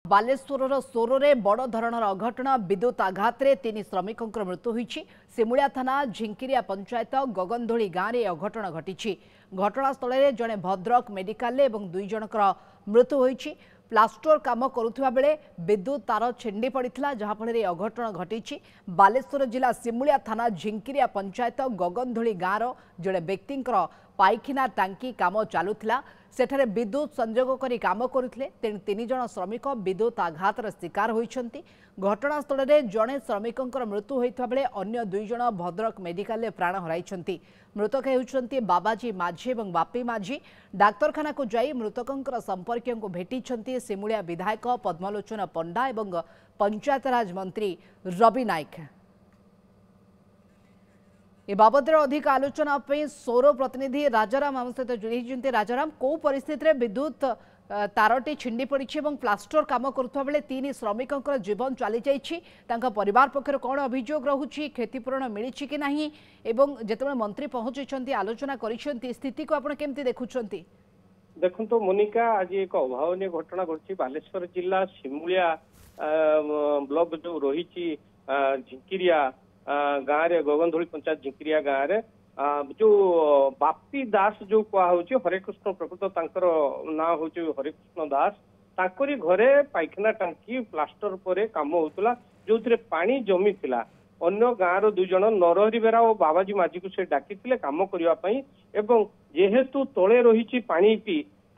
बालेश्वर सोरे बड़ धरणर अघटन विद्युत आघात रे 3 श्रमिकों मृत्यु होईछि। सिमुलिया थाना झिंकिरिया पंचायत गगनधोली गाँव में अघटन घटी। घटनास्थल में जड़े भद्रक मेडिकल और 2 जनकर मृत्यु होईछि। प्लास्टर काम करुवा बेले विद्युत तार छिंडी पड़ा जहाँफल अघटन घटी। बालेश्वर जिला सिमुलिया थाना झिंकिरिया पंचायत गगनधोली गाँव जड़े व्यक्ति पाइखाना टांकी काम चलुला सेठारे विद्युत संजोग करी काम करुले तेणु 3 जन श्रमिक विद्युत आघातर शिकार होइछन्ति। घटनास्थल में जड़े श्रमिकों मृत्यु होता बेले अन्य 2 जन भद्रक मेडिकल में प्राण हराइछन्ति। मृतक होउछन्ति बाबाजी माझी और बापी माझी। डाक्तरखाना को जाई मृतकों संपर्क को भेटी सिमुलिया विधायक पद्मलोचन पंडा और पंचायतराज मंत्री रवि नायक। ए बाबद अधिक आलोचना सौर प्रतिनिधि राजाराम आम सहित जोड़ी। राजाराम को परिस्थिति रे विद्युत तारटी छिंडी पड़ी और प्लास्टर काम करुवा बेले 3 श्रमिकों जीवन चली जाइए। परिवार पक्षर कौन अभियोग रहुछि, क्षतिपूरण मिली कि नहीं एवं जेतेबेले मंत्री पहुंची आलोचना करिसेंती स्थिति को आपण केमती देखुछंती? देखो तो मोनिका आज एक अभावनीय घटना घटी बालेश्वर जिला सिमुलिया ब्लॉक जो रही झिंकिरिया गाँव रे गगनधोली पंचायत झिंकिरिया गाँव रे जो बापी दास जो कहुच्छे हरेकृष्ण प्रकृत तांकर ना हूँ हरेकृष्ण दास तांकरी घरे पाइखाना टांकी प्लास्टर पर काम होता जो पानी जमी थिला। अन्य गाँव 2 जन नरहरी बेरा और बाबाजी माझी को से डाकी काम करने एवं जेहेतु तले रही पानी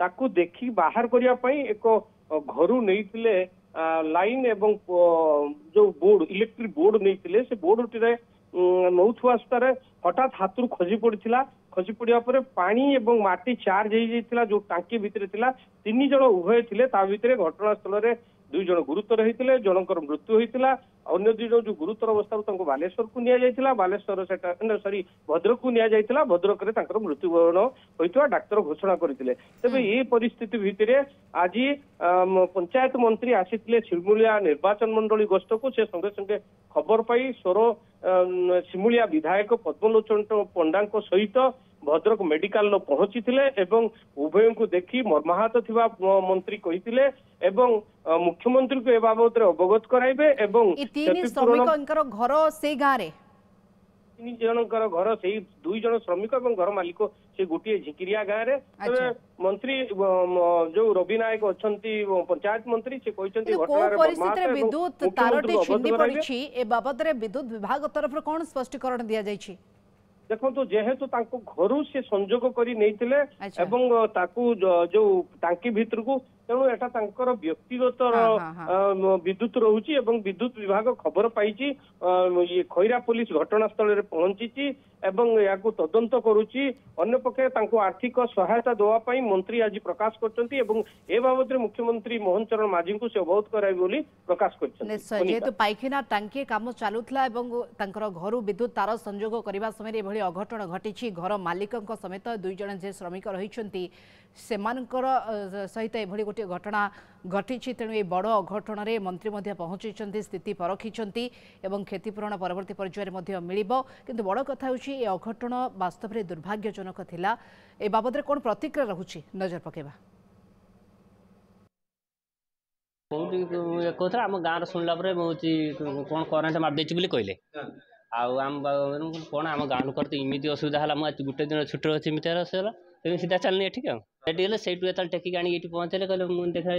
ताकू देखी बाहर करने एक घर नहीं लाइन एवं जो बोर्ड इलेक्ट्रिक बोर्ड नहीं से बोर्ड टी नौथुआस्तार हठात हाथ खसी पड़ा। खसी पड़ा पानी एवं माटी चार्ज हो जो टांकी भितर 3 जन उभय थे भितर घटनास्थल में 2 जन गुरुतर होते जनकर मृत्यु होता। अन्य 2 जन जो गुरुतर अवस्था बालेश्वर को निया बालेश्वर सॉरी भद्रक को निया भद्रक में मृत्युवरण होता डाक्तर घोषणा करते। तेज ये परिस्थिति भितर आज पंचायत मंत्री आसी सिमुलिया निर्वाचन मंडली गस्त को से संगे संगे खबर पाई सोर सिमुलिया विधायक पद्मलोचन पंडा सहित भद्रक मेडिकल पहुंची एवं उभय को देखी मर्माहत थिबा मंत्री कहिथिले एवं मुख्यमंत्री को ए बाबद अवगत कराइबे एवं 3 श्रमिकंकर घर से गाँव रे 3 जनकर घर से 2 जन श्रमिक और घर मालिक से गोटे झिंकिरिया गाँव रे मंत्री जो रवि नायक अच्छी पंचायत मंत्री से कहते विद्युत तारटी छिंडी पड़ी ए बाबद विद्युत विभाग तरफ कौन स्पष्टीकरण दिया जायछि? देखो तो जेहेतु घर से संजोग करी एवं ताकू जो टांकी भितर को तेणु एटा व्यक्तिगत विद्युत रोची एवं विद्युत विभाग खबर पाई ये खैरा पुलिस घटनास्थल में पहुंची एवं या तदंत करुच्ची। अन्य पक्षे आर्थिक सहायता देवाई मंत्री आज प्रकाश कर बाबद मुख्यमंत्री मोहन चरण माझी को से अवगत कराइबे प्रकाश कर। जेहेतु पाइखाना टांकी काम चलुला घर विद्युत तार संजोग करने समय ये अघटन घटी घर मालिक समेत 2 जन जे श्रमिक रही सहित एभली गोटे घटना घटी। तेणु ये बड़ अघटन में मंत्री पहुंची स्थिति परखी और क्षतिपूरण परवर्ती पर्यायर मिलिबो। किंतु बड़ कथा होछि ए अघटन वास्तव में दुर्भाग्यजनक थिला। ए बाबद कौन प्रतिक्रिया रहुछि नजर पकेबा? कहता आम गाँव शुणला कौन करेन्ट मारिदे बोली कहले कौन आम गाँव करते इमिदी असुविधा है मुझे गोटे दिन छुट्टी अच्छी इमित तेज सीधा चलनी एठिक गले से टेकिक आनी ये पहुँचे कहले मुझे देखा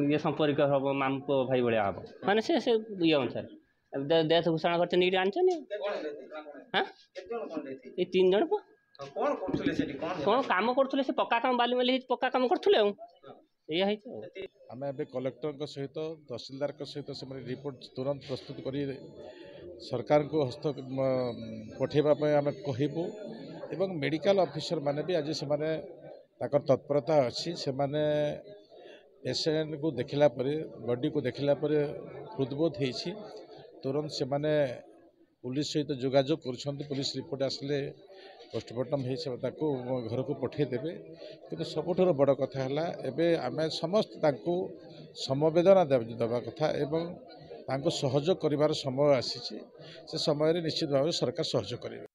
ये संपर्क हम माम पु भाई भाया हम मैंने से ये अनुसार देश घोषणा करते हाँ ये 3 जन कौन कम करुले से पक्का काम बाली माली पक्का कम करुले आम ए कलेक्टर सहित तहसीलदार सहित से रिपोर्ट तुरंत प्रस्तुत कर सरकार को हस्त पठेवाई आम कहबू एवं मेडिकल ऑफिसर माने भी आज से तत्परता अच्छी से पेशेंट को देखला बॉडी को देखला हृदबोध होती तुरंत से पुलिस सहित जोगाजोग कर पुलिस रिपोर्ट आसले पोस्टमार्टम हो घर को पठेदेवे। कि सबुठ बड़ कथा है आम समस्त समवेदना देवा कथा एवं सहयोग कर समय आसी से समय निश्चित भाव सरकार सहयोग करेंगे।